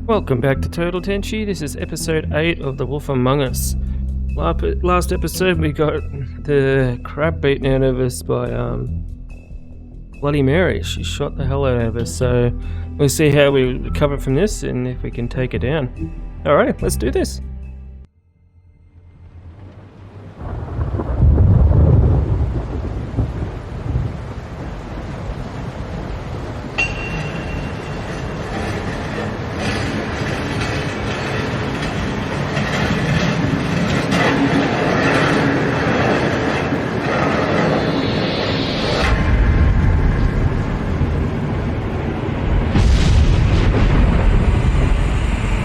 Welcome back to Total Tenshi. This is episode 8 of The Wolf Among Us. Last episode we got the crap beaten out of us by Bloody Mary. She shot the hell out of us, so we'll see how we recover from this and if we can take her down. Alright, let's do this.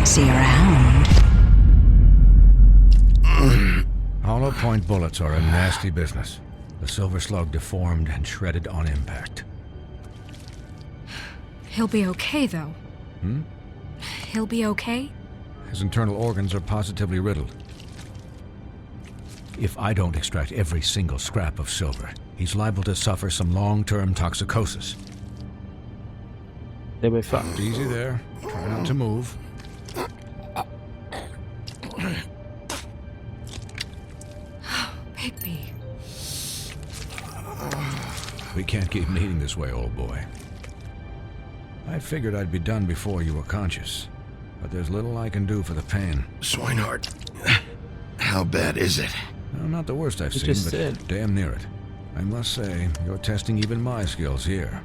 See you around. Hollow point bullets are a nasty business. The silver slug deformed and shredded on impact. He'll be okay, though. He'll be okay? His internal organs are positively riddled. If I don't extract every single scrap of silver, he's liable to suffer some long-term toxicosis. Then we're fucked. Easy there. Try not to move. Bigby. We can't keep meeting this way, old boy. I figured I'd be done before you were conscious, but there's little I can do for the pain. Swinehart, how bad is it? No, not the worst I've You seen, just but said. damn near it. I must say, you're testing even my skills here.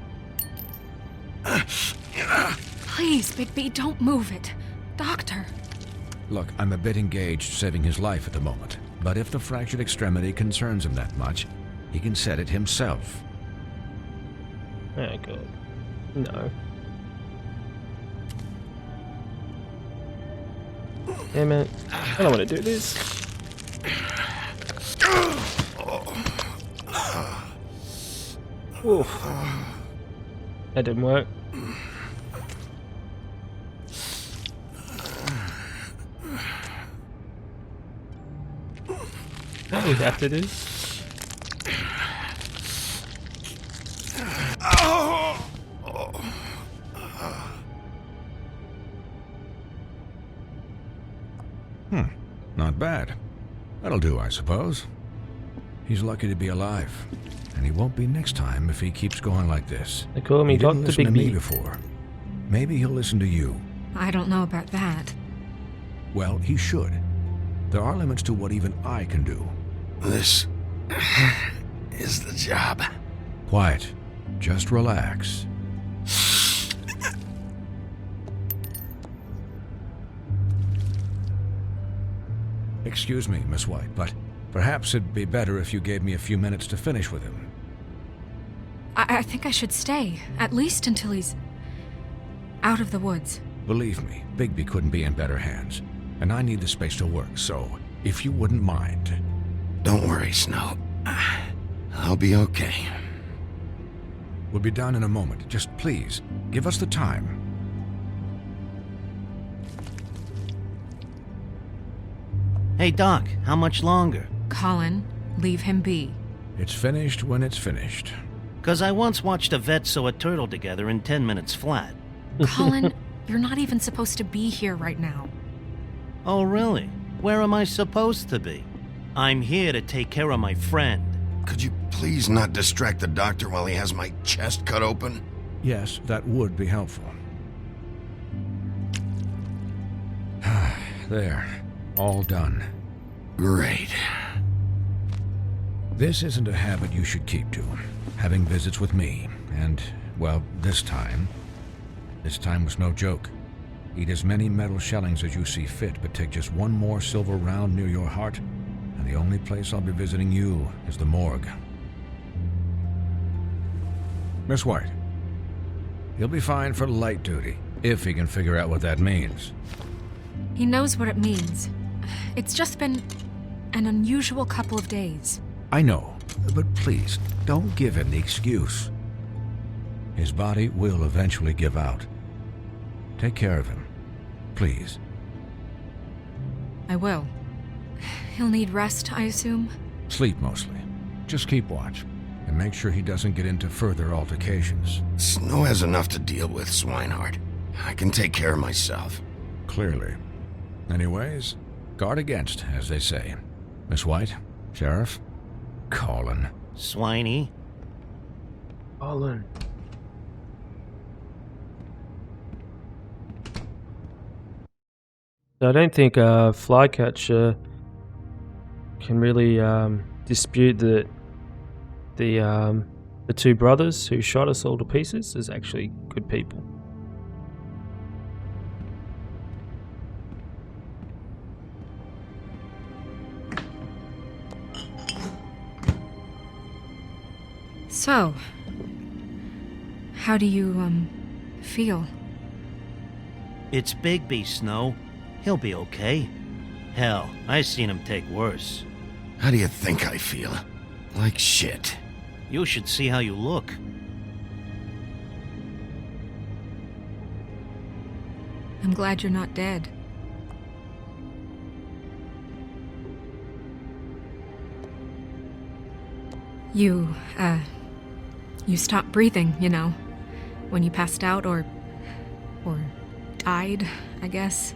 Please, Bigby, don't move it. Doctor. Look, I'm a bit engaged saving his life at the moment, but if the fractured extremity concerns him that much, he can set it himself. Oh god. No. Damn it. I don't want to do this. Oof. That didn't work. What do we have to do? Not bad. That'll do, I suppose. He's lucky to be alive, and he won't be next time if he keeps going like this. They call me He didn't Dr. listen to me Bigby. before. Maybe he'll listen to you. I don't know about that. Well, he should. There are limits to what even I can do. This is the job. Quiet. Just relax. Excuse me, Miss White, but perhaps it'd be better if you gave me a few minutes to finish with him. I think I should stay, at least until he's out of the woods. Believe me, Bigby couldn't be in better hands, and I need the space to work, so if you wouldn't mind. Don't worry, Snow. I'll be okay. We'll be done in a moment. Just please, give us the time. Hey, Doc, how much longer? Colin, leave him be. It's finished when it's finished. 'Cause I once watched a vet sew a turtle together in 10 minutes flat. Colin, you're not even supposed to be here right now. Oh, really? Where am I supposed to be? I'm here to take care of my friend. Could you please not distract the doctor while he has my chest cut open? Yes, that would be helpful. There. All done. Great. This isn't a habit you should keep to. Having visits with me. And, well, this time was no joke. Eat as many metal shellings as you see fit, but take just one more silver round near your heart, and the only place I'll be visiting you is the morgue. Miss White, he'll be fine for light duty, if he can figure out what that means. He knows what it means. It's just been an unusual couple of days. I know, but please, don't give him the excuse. His body will eventually give out. Take care of him, please. I will. He'll need rest, I assume? Sleep mostly. Just keep watch, and make sure he doesn't get into further altercations. Snow has enough to deal with, Swinehart. I can take care of myself. Clearly. Anyways, guard against, as they say. Miss White? Sheriff? Colin. Swiney. Colin. I don't think Flycatcher can really dispute that the two brothers who shot us all to pieces is actually good people. So, how do you, feel? It's Bigby, Snow. He'll be okay. Hell, I seen him take worse. How do you think I feel? Like shit. You should see how you look. I'm glad you're not dead. You stopped breathing, you know, when you passed out or died, I guess.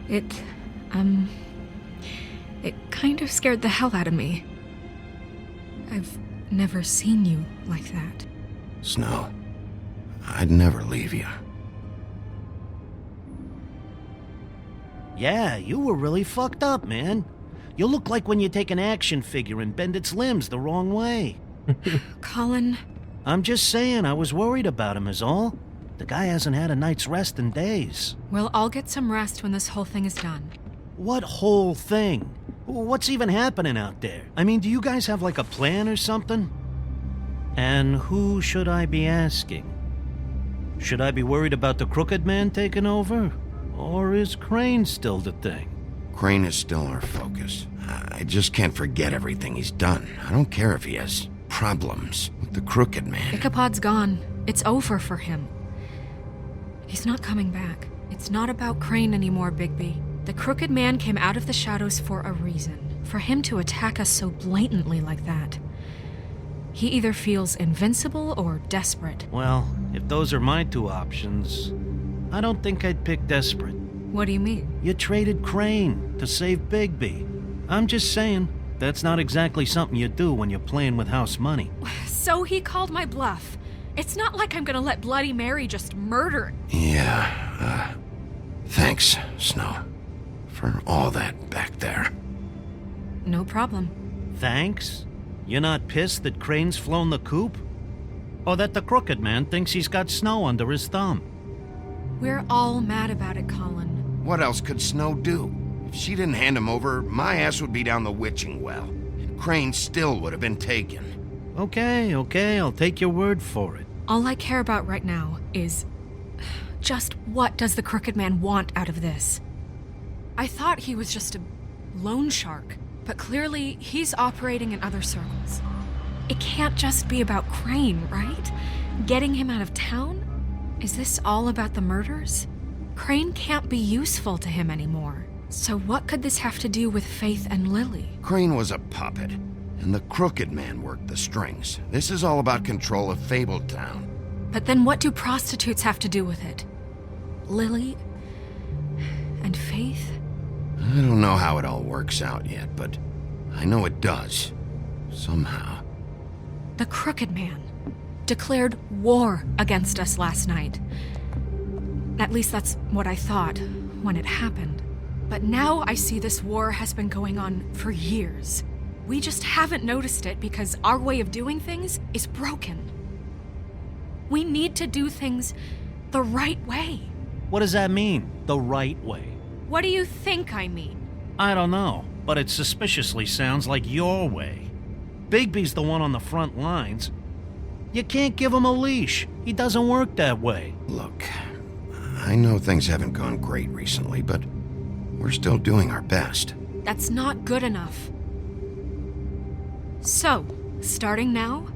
It kind of scared the hell out of me. I've never seen you like that. Snow, I'd never leave you. Yeah, you were really fucked up, man. You look like when you take an action figure and bend its limbs the wrong way. Colin... I'm just saying, I was worried about him is all. The guy hasn't had a night's rest in days. Well, I'll get some rest when this whole thing is done. What whole thing? What's even happening out there? I mean, do you guys have like a plan or something? And who should I be asking? Should I be worried about the Crooked Man taking over? Or is Crane still the thing? Crane is still our focus. I just can't forget everything he's done. I don't care if he has problems with the Crooked Man. Ichabod's gone. It's over for him. He's not coming back. It's not about Crane anymore, Bigby. The Crooked Man came out of the shadows for a reason. For him to attack us so blatantly like that. He either feels invincible or desperate. Well, if those are my two options, I don't think I'd pick desperate. What do you mean? You traded Crane to save Bigby. I'm just saying, that's not exactly something you do when you're playing with house money. So he called my bluff. It's not like I'm gonna let Bloody Mary just murder... Yeah, thanks, Snow, for all that back there. No problem. Thanks? You're not pissed that Crane's flown the coop? Or that the Crooked Man thinks he's got Snow under his thumb? We're all mad about it, Colin. What else could Snow do? If she didn't hand him over, my ass would be down the witching well. And Crane still would have been taken. Okay, I'll take your word for it. All I care about right now is... just what does the Crooked Man want out of this? I thought he was just a loan shark, but clearly he's operating in other circles. It can't just be about Crane, right? Getting him out of town? Is this all about the murders? Crane can't be useful to him anymore. So what could this have to do with Faith and Lily? Crane was a puppet, and the Crooked Man worked the strings. This is all about control of Fabletown. But then what do prostitutes have to do with it? Lily? And Faith? I don't know how it all works out yet, but I know it does. Somehow. The Crooked Man declared war against us last night. At least that's what I thought when it happened. But now I see this war has been going on for years. We just haven't noticed it because our way of doing things is broken. We need to do things the right way. What does that mean, the right way? What do you think I mean? I don't know, but it suspiciously sounds like your way. Bigby's the one on the front lines. You can't give him a leash. He doesn't work that way. Look, I know things haven't gone great recently, but we're still doing our best. That's not good enough. So, starting now,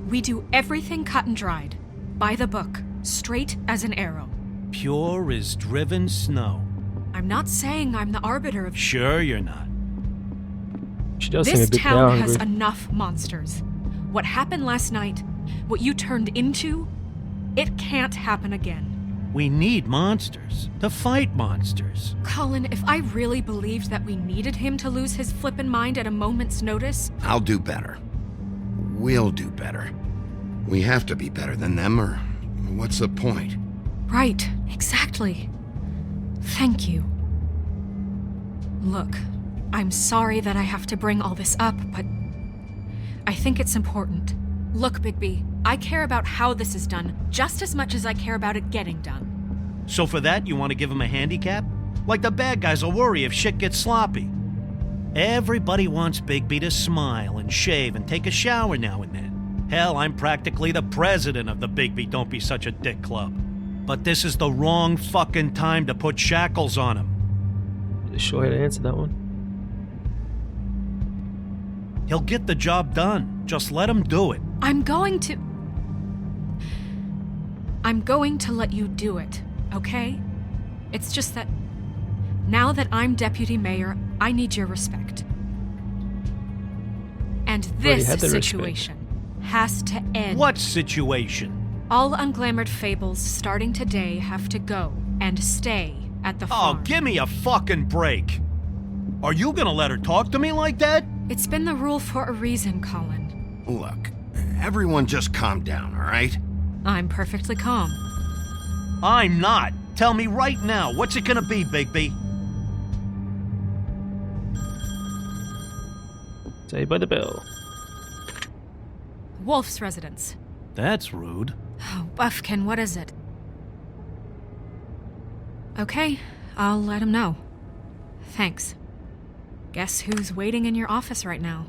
we do everything cut and dried. By the book, straight as an arrow. Pure as driven snow. I'm not saying I'm the arbiter of... Sure you're not. She does seem This a bit town power has hungry. enough monsters. What happened last night, what you turned into, it can't happen again. We need monsters to fight monsters. Colin, if I really believed that we needed him to lose his flippin' mind at a moment's notice... I'll do better. We'll do better. We have to be better than them, or what's the point? Right, exactly. Thank you. Look, I'm sorry that I have to bring all this up, but I think it's important. Look, Bigby, I care about how this is done just as much as I care about it getting done. So for that, you want to give him a handicap? Like the bad guys will worry if shit gets sloppy. Everybody wants Bigby to smile and shave and take a shower now and then. Hell, I'm practically the president of the Bigby Don't Be Such a Dick Club. But this is the wrong fucking time to put shackles on him. Sure to answer that one. He'll get the job done. Just let him do it. I'm going to let you do it, okay? It's just that now that I'm deputy mayor, I need your respect. And this situation has to end. What situation? All unglamored fables starting today have to go and stay at the farm. Oh, give me a fucking break. Are you gonna let her talk to me like that? It's been the rule for a reason, Colin. Look, everyone just calm down, all right? I'm perfectly calm. I'm not. Tell me right now, what's it gonna be, Bigby? Saved by the Bell. Wolf's residence. That's rude. Oh, Buffkin, what is it? Okay, I'll let him know. Thanks. Guess who's waiting in your office right now?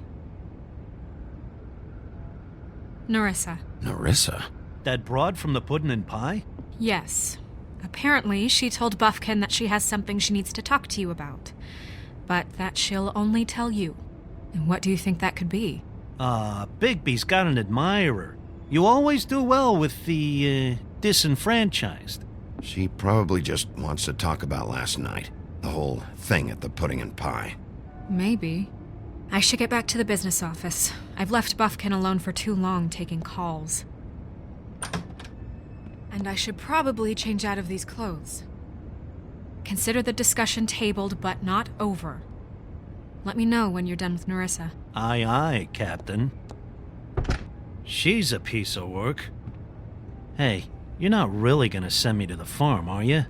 Nerissa. Nerissa? That broad from the puddin' and pie? Yes. Apparently, she told Buffkin that she has something she needs to talk to you about. But that she'll only tell you. And what do you think that could be? Bigby's got an admirer. You always do well with the, disenfranchised. She probably just wants to talk about last night. The whole thing at the pudding and pie. Maybe. I should get back to the business office. I've left Buffkin alone for too long taking calls. And I should probably change out of these clothes. Consider the discussion tabled but not over. Let me know when you're done with Nerissa. Aye, aye, Captain. She's a piece of work. Hey, you're not really gonna send me to the farm, are you?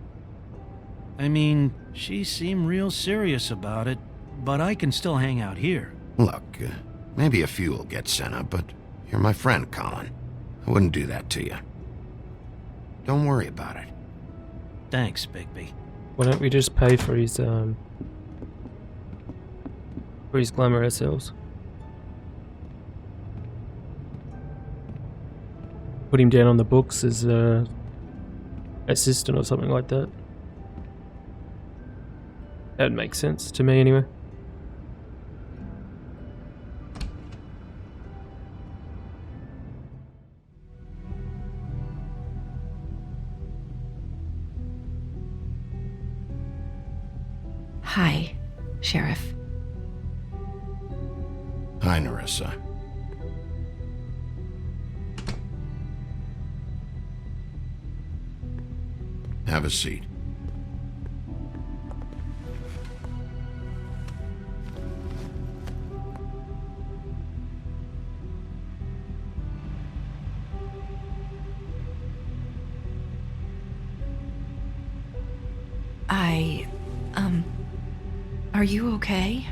I mean, she seemed real serious about it, but I can still hang out here. Look, maybe a few will get sent up, but you're my friend, Colin. I wouldn't do that to you. Don't worry about it. Thanks, Bigby. Why don't we just pay for his glamour ourselves? Put him down on the books as assistant or something like that. That'd make sense to me anyway. Hi, Sheriff. Hi, Nerissa. Have a seat. Are you okay?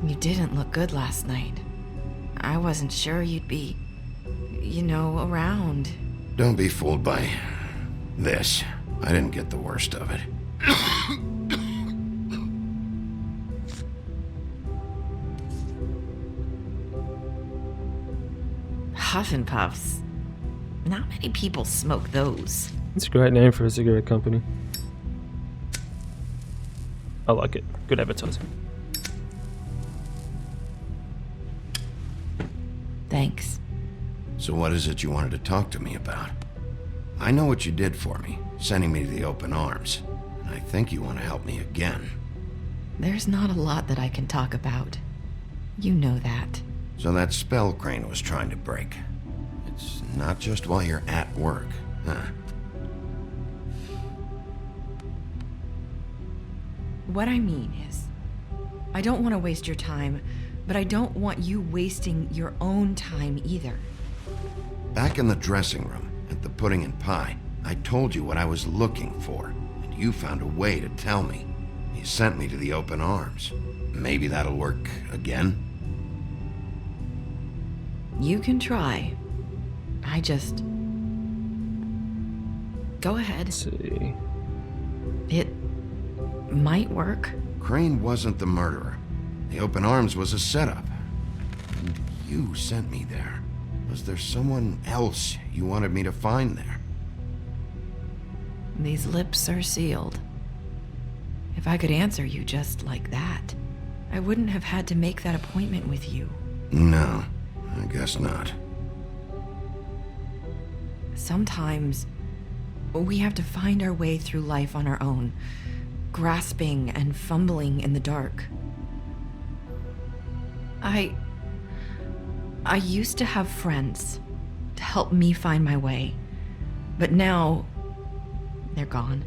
You didn't look good last night. I wasn't sure you'd be, around. Don't be fooled by this. I didn't get the worst of it. Huff and Puffs. Not many people smoke those. It's a great name for a cigarette company. I like it. Good advertising. Thanks. So what is it you wanted to talk to me about? I know what you did for me, sending me to the open arms. And I think you want to help me again. There's not a lot that I can talk about. You know that. So that spell Crane was trying to break. It's not just while you're at work, huh? What I mean is, I don't want to waste your time, but I don't want you wasting your own time either. Back in the dressing room, at the pudding and pie, I told you what I was looking for, and you found a way to tell me. You sent me to the open arms. Maybe that'll work again? You can try. I just... Go ahead. Let's see. It might work. Crane wasn't the murderer. The open arms was a setup. And you sent me there. Was there someone else you wanted me to find there? These lips are sealed. If I could answer you just like that, I wouldn't have had to make that appointment with you. No, I guess not. Sometimes we have to find our way through life on our own, grasping and fumbling in the dark. I used to have friends to help me find my way, but now they're gone,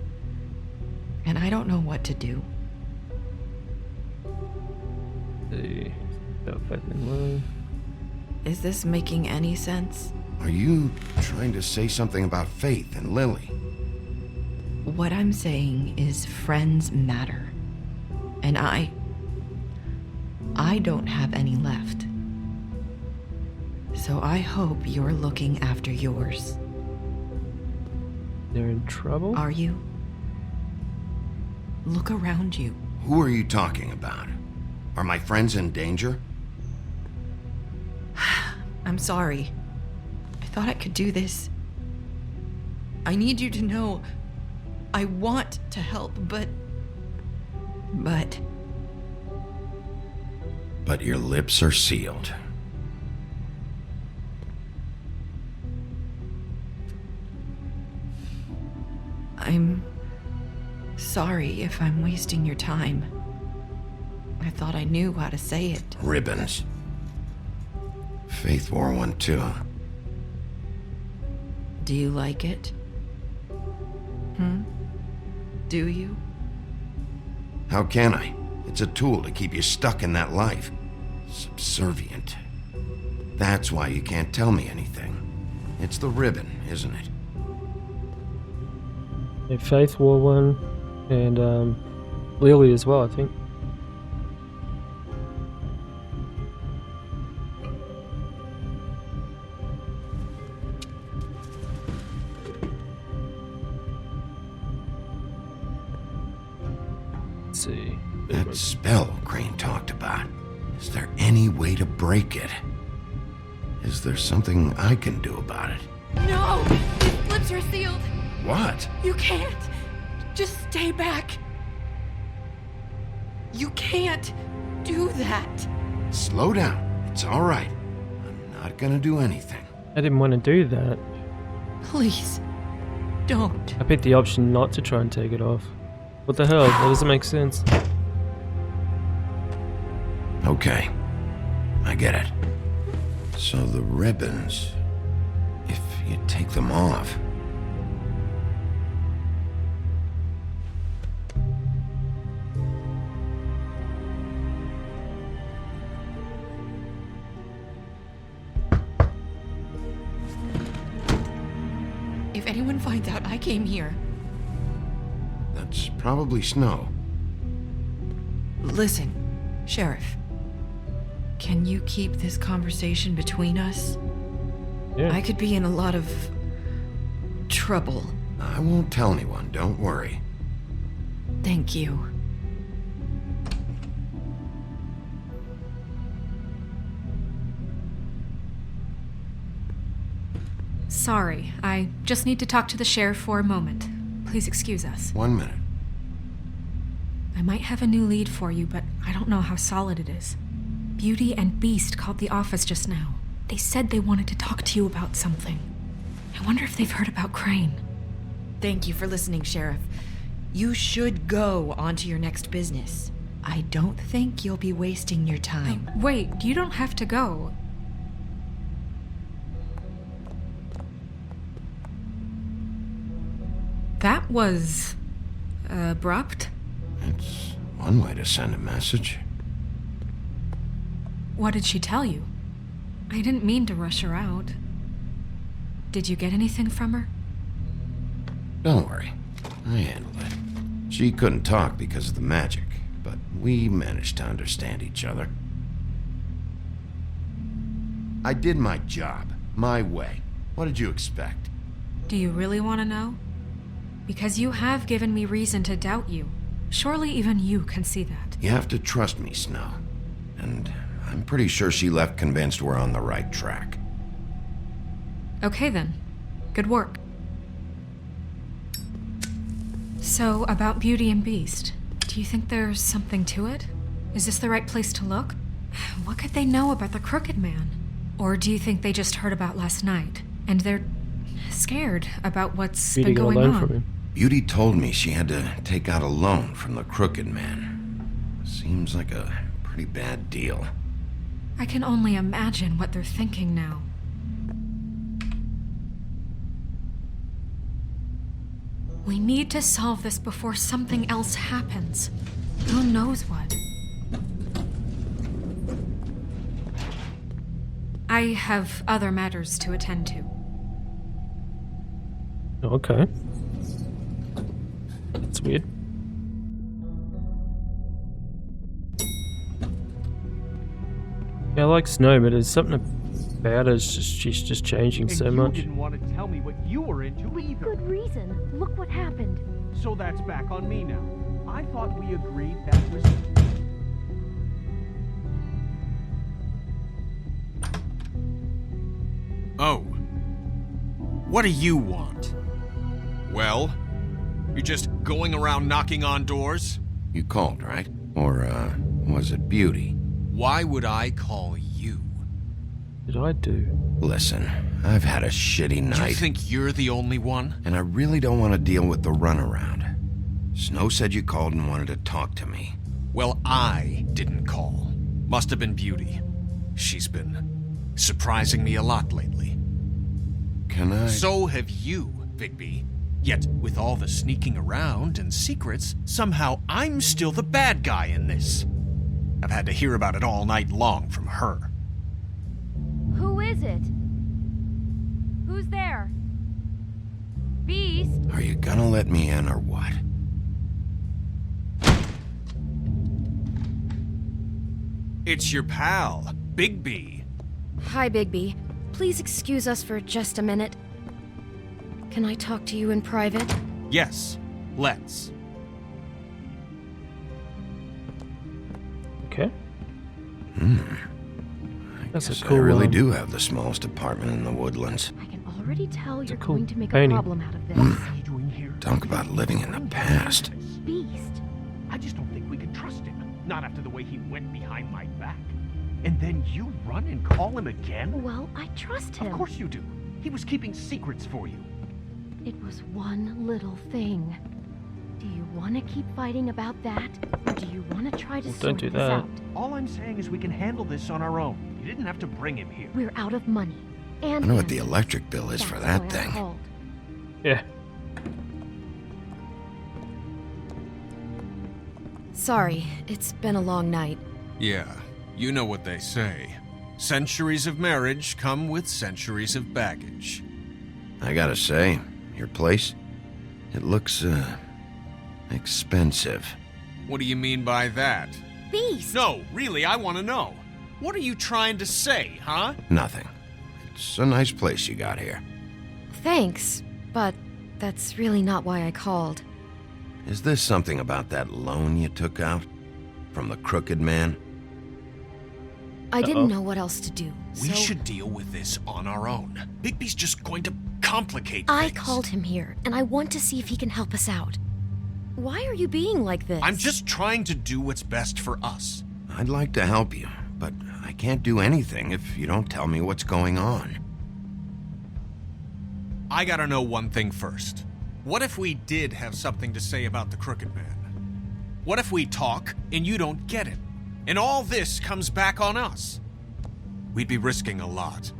and I don't know what to do. See. Got faith in Lily. Is this making any sense? Are you trying to say something about Faith and Lily? What I'm saying is friends matter, and I don't have any left. So I hope you're looking after yours. They're in trouble? Are you? Look around you. Who are you talking about? Are my friends in danger? I'm sorry. I thought I could do this. I need you to know I want to help, but... But your lips are sealed. I'm sorry if I'm wasting your time. I thought I knew how to say it. Ribbons. Faith wore one too. Do you like it? Do you? How can I? It's a tool to keep you stuck in that life. Subservient. That's why you can't tell me anything. It's the ribbon, isn't it? Yeah, Faith wore one, and Lily as well, I think. Let's see. That spell Crane talked about. Is there any way to break it? Is there something I can do about it? No! These lips are sealed! What? You can't! Just stay back! You can't do that! Slow down. It's all right. I'm not gonna do anything. I didn't want to do that. Please, don't. I picked the option not to try and take it off. What the hell? That doesn't make sense. Okay. I get it. So the ribbons, if you take them off... If anyone finds out I came here, That's probably snow. Listen, Sheriff. Can you keep this conversation between us? Yeah. I could be in a lot of trouble. I won't tell anyone, don't worry. Thank you. sorry. I just need to talk to the sheriff for a moment. Please excuse us. 1 minute. I might have a new lead for you, but I don't know how solid it is. Beauty and Beast called the office just now. They said they wanted to talk to you about something. I wonder if they've heard about Crane. Thank you for listening, Sheriff. You should go on to your next business. I don't think you'll be wasting your time. Wait, you don't have to go. That was... abrupt? It's One way to send a message. What did she tell you? I didn't mean to rush her out. Did you get anything from her? Don't worry. I handled it. She couldn't talk because of the magic, but we managed to understand each other. I did my job, my way. What did you expect? Do you really want to know? Because you have given me reason to doubt you. Surely even you can see that. You have to trust me, Snow. And I'm pretty sure she left convinced we're on the right track. Okay then. Good work. So, about Beauty and Beast, do you think there's something to it? Is this the right place to look? What could they know about the Crooked Man? Or do you think they just heard about last night, and they're scared about what's Beauty been got a going loan from on? him. Beauty told me she had to take out a loan from the Crooked Man. Seems like a pretty bad deal. I can only imagine what they're thinking now. We need to solve this before something else happens. Who knows what? I have other matters to attend to. Okay. That's weird. Yeah, I like Snow, but there's something about her. She's just changing And so you much. didn't want to tell me what you were into either. Good reason. Look what happened. So that's back on me now. I thought we agreed that was... Oh. What do you want? Well? You're just going around knocking on doors? You called, right? Or, was it Beauty? Why would I call you? What did I do? Listen, I've had a shitty night. You think you're the only one? And I really don't want to deal with the runaround. Snow said you called and wanted to talk to me. Well, I didn't call. Must have been Beauty. She's been surprising me a lot lately. Can I... So have you, Bigby. Yet, with all the sneaking around and secrets, somehow I'm still the bad guy in this. I've had to hear about it all night long from her. Who is it? Who's there? Beast? Are you gonna let me in or what? It's your pal, Bigby. Hi, Bigby. Please excuse us for just a minute. Can I talk to you in private? Yes, let's. Okay. That's a Guess cool. I really do have the smallest apartment in the woodlands. I can already tell you're cool going to make painting. a problem out of this. What are you doing here? Talk about living in the past. Beast. I just don't think we can trust him. Not after the way he went behind my back. And then you run and call him again? Well, I trust him. Of course you do. He was keeping secrets for you. It was one little thing. Do you want to keep fighting about that? Or do you want to try to Well, don't sort do this that. out? All I'm saying is we can handle this on our own. You didn't have to bring him here. We're out of money. And I know what the ammo. electric bill is for That's that why I thing. called. Yeah. Sorry, it's been a long night. Yeah, you know what they say. Centuries of marriage come with centuries of baggage. I gotta say, your place, it looks, expensive. What do you mean by that? Beast! No, really, I want to know. What are you trying to say, huh? Nothing. It's a nice place you got here. Thanks, but that's really not why I called. Is this something about that loan you took out? From the Crooked Man? I didn't know what else to do, We so should deal with this on our own. Bigby's just going to complicate I things. called him here, and I want to see if he can help us out. Why are you being like this? I'm just trying to do what's best for us. I'd like to help you, but I can't do anything if you don't tell me what's going on. I gotta know one thing first. What if we did have something to say about the Crooked Man? What if we talk and you don't get it? And all this comes back on us? We'd be risking a lot.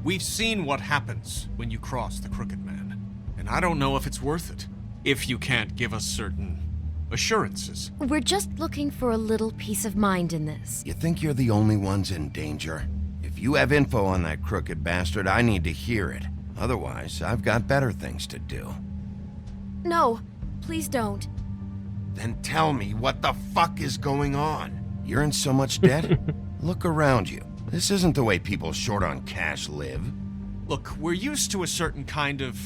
We've seen what happens when you cross the Crooked Man. And I don't know if it's worth it. If you can't give us certain assurances. We're just looking for a little peace of mind in this. You think you're the only ones in danger? If you have info on that crooked bastard, I need to hear it. Otherwise, I've got better things to do. No, please don't. Then tell me what the fuck is going on? You're in so much debt? Look around you. This isn't the way people short on cash live. Look, we're used to a certain kind of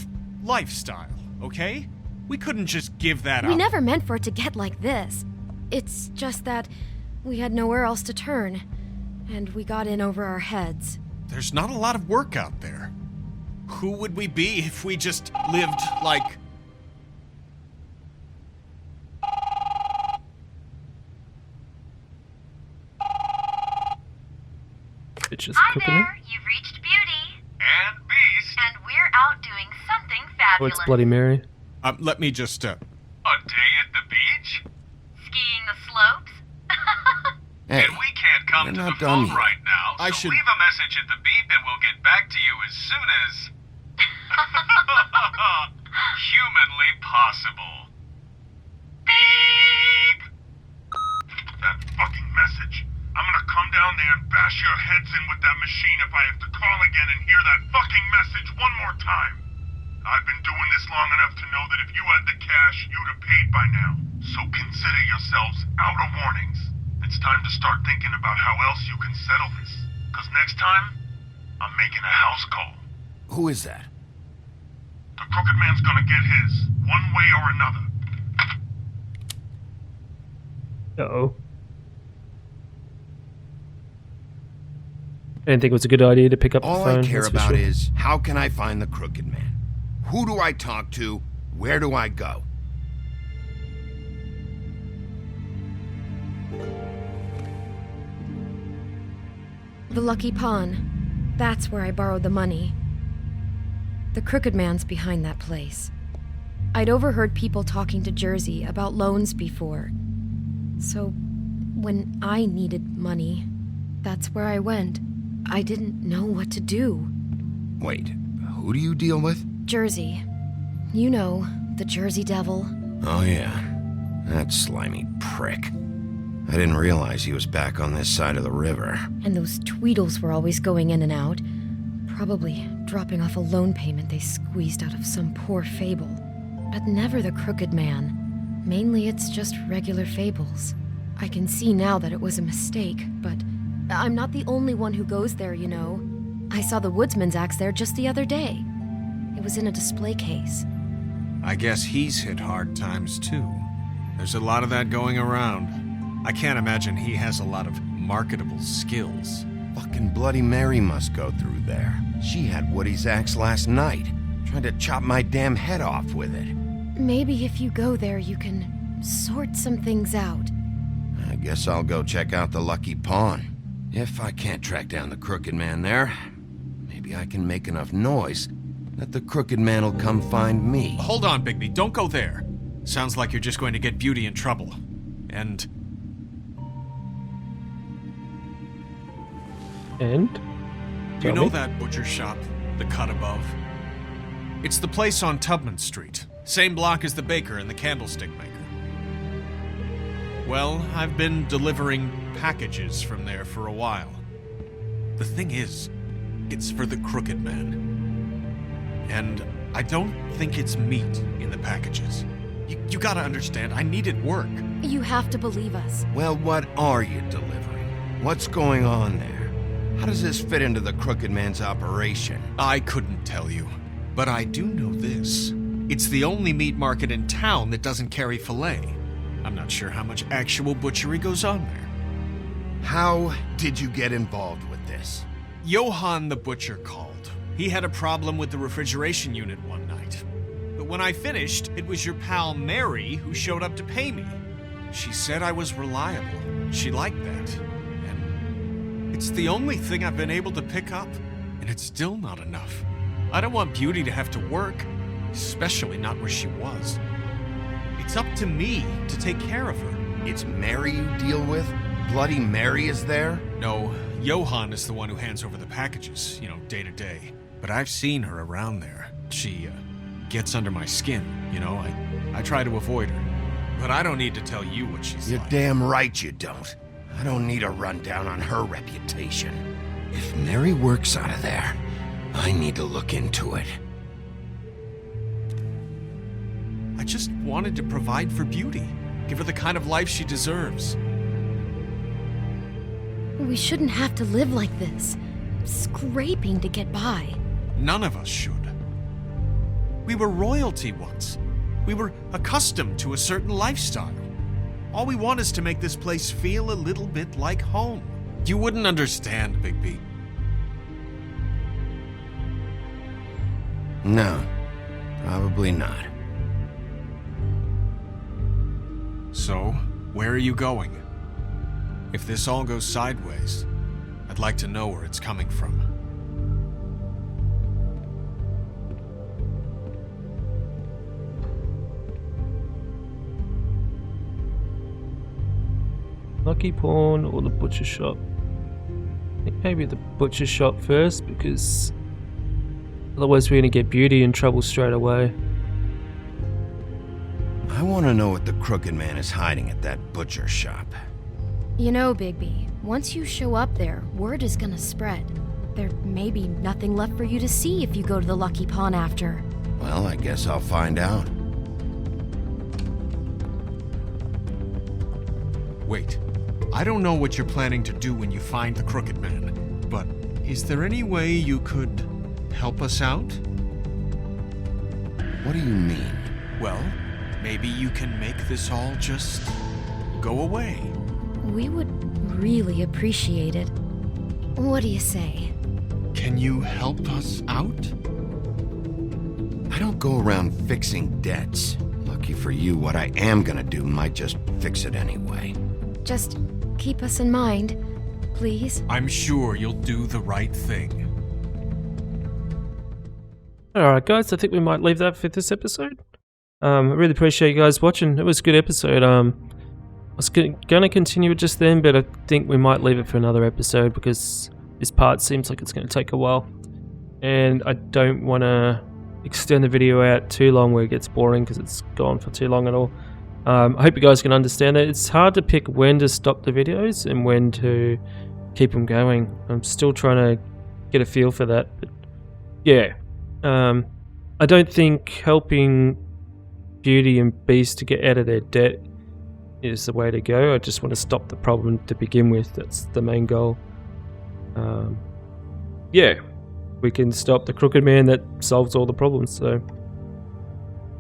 lifestyle, okay? We couldn't just give that up. We never meant for it to get like this. It's just that we had nowhere else to turn, and we got in over our heads. There's not a lot of work out there. Who would we be if we just lived like... Bitches Hi cooking there, you've reached Beauty. And Beast. And we're out doing something Oh, fabulous. it's Bloody Mary. let me just, A day at the beach? Skiing the slopes. Hey, And we can't come we're to not the done phone yet. right now, so I should- leave a message at the beep and we'll get back to you as soon as... humanly possible. Beep! That fucking message. I'm gonna come down there and bash your heads in with that machine if I have to call again and hear that fucking message one more time. I've been doing this long enough to know that if you had the cash, you'd have paid by now. So consider yourselves out of warnings. It's time to start thinking about how else you can settle this. Because next time, I'm making a house call. who is that? The crooked man's gonna get his, one way or another. Uh-oh. I didn't think it was a good idea to pick up All the phone. I care that's for about sure. is, how can I find the crooked man? Who do I talk to? Where do I go? The Lucky Pawn. That's where I borrowed the money. The Crooked Man's behind that place. I'd overheard people talking to Jersey about loans before. So, when I needed money, that's where I went. I didn't know what to do. Wait, who do you deal with? Jersey. You know, the Jersey Devil. Oh yeah, that slimy prick. I didn't realize he was back on this side of the river. And those Tweedles were always going in and out. Probably dropping off a loan payment they squeezed out of some poor fable. But never the Crooked Man. Mainly it's just regular fables. I can see now that it was a mistake, but I'm not the only one who goes there, you know. I saw the woodsman's axe there just the other day. It was in a display case. I guess he's hit hard times too. There's a lot of that going around. I can't imagine he has a lot of marketable skills. Fucking Bloody Mary must go through there. She had Woody's axe last night. Tried to chop my damn head off with it. Maybe if you go there, you can sort some things out. I guess I'll go check out the Lucky Pawn. If I can't track down the Crooked Man there, maybe I can make enough noise that the Crooked Man will come find me. Hold on, Bigby, don't go there. Sounds like you're just going to get Beauty in trouble. And do you know that butcher shop, the cut above? It's the place on Tubman Street. Same block as the baker and the candlestick maker. Well, I've been delivering packages from there for a while. The thing is, it's for the Crooked Man. And I don't think it's meat in the packages. You gotta understand, I needed work. You have to believe us. Well, what are you delivering? What's going on there? How does this fit into the Crooked Man's operation? I couldn't tell you, but I do know this. It's the only meat market in town that doesn't carry filet. I'm not sure how much actual butchery goes on there. How did you get involved with this? Johann the butcher called. He had a problem with the refrigeration unit one night. But when I finished, it was your pal Mary who showed up to pay me. She said I was reliable. She liked that. And it's the only thing I've been able to pick up, and it's still not enough. I don't want Beauty to have to work, especially not where she was. It's up to me to take care of her. It's Mary you deal with? Bloody Mary is there? No, Johann is the one who hands over the packages, day to day. But I've seen her around there. She, gets under my skin, I try to avoid her. But I don't need to tell you what she's You're like. damn right you don't. I don't need a rundown on her reputation. If Mary works out of there, I need to look into it. I just wanted to provide for Beauty. Give her the kind of life she deserves. We shouldn't have to live like this, scraping to get by. None of us should. We were royalty once. We were accustomed to a certain lifestyle. All we want is to make this place feel a little bit like home. You wouldn't understand, Bigby. No, probably not. So, where are you going? If this all goes sideways, I'd like to know where it's coming from. Lucky Pawn or the butcher shop? I think maybe the butcher shop first, because otherwise we're going to get Beauty in trouble straight away. I want to know what the Crooked Man is hiding at that butcher shop. You know, Bigby, once you show up there, word is gonna spread. There may be nothing left for you to see if you go to the Lucky Pawn after. Well, I guess I'll find out. Wait, I don't know what you're planning to do when you find the Crooked Man, but is there any way you could help us out? What do you mean? Well, maybe you can make this all just go away. We would really appreciate it. What do you say? Can you help us out? I don't go around fixing debts. Lucky for you, what I am gonna do might just fix it anyway. Just keep us in mind, please. I'm sure you'll do the right thing. Alright guys, I think we might leave that for this episode. I really appreciate you guys watching. It was a good episode. I was going to continue it just then, but I think we might leave it for another episode because this part seems like it's going to take a while. And I don't want to extend the video out too long where it gets boring because it's gone for too long at all. I hope you guys can understand that. It's hard to pick when to stop the videos and when to keep them going. I'm still trying to get a feel for that. But yeah, I don't think helping Beauty and Beast to get out of their debt is the way to go. I just want to stop the problem to begin with. That's the main goal. Yeah, we can stop the Crooked Man that solves all the problems. So,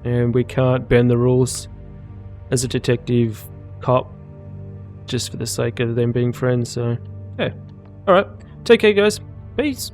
and we can't bend the rules as a detective cop just for the sake of them being friends. So, yeah. All right, take care, guys. Peace.